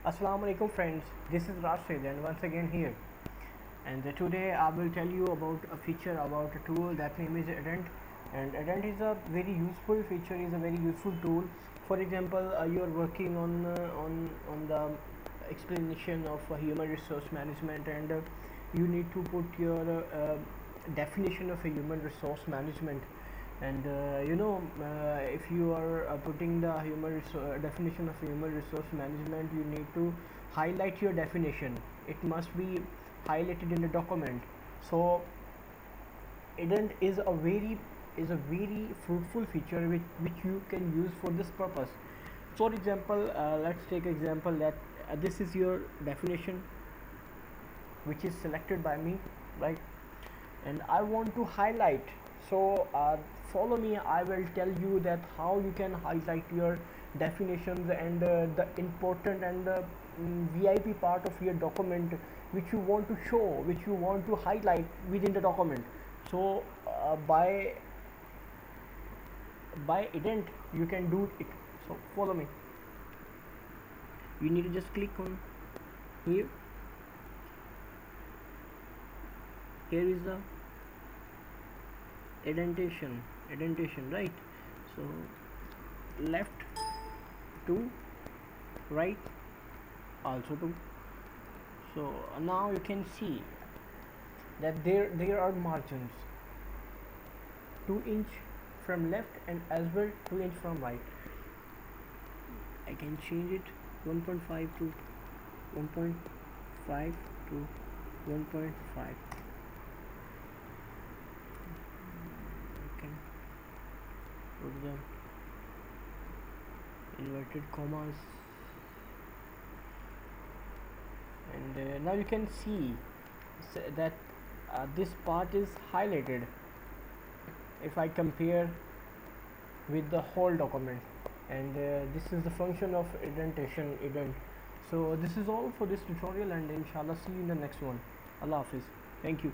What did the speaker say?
Assalamu alaikum friends, this is Rashid and once again here, and today I will tell you about a feature, about a tool that name is Indent. And Indent is a very useful feature, is a very useful tool. For example, you are working on the explanation of human resource management, and you need to put your definition of a human resource management. And if you are putting the definition of human resource management, you need to highlight your definition. It must be highlighted in the document. So Indent is a very fruitful feature which you can use for this purpose. For example, let's take example that this is your definition which is selected by me, right? And I want to highlight. So follow me, I will tell you that how you can highlight your definitions and the important and the VIP part of your document which you want to show, which you want to highlight within the document. So by Indent you can do it. So follow me. You need to just click on here. Here is the indentation, right? So left to right also to. So now you can see that there are margins 2 inch from left and as well 2 inch from right. I can change it 1.5 to 1.5 to 1.5. Put the inverted commas, and now you can see that this part is highlighted if I compare with the whole document. And this is the function of indentation. So this is all for this tutorial, and inshallah see you in the next one. Allah Hafiz. Thank you.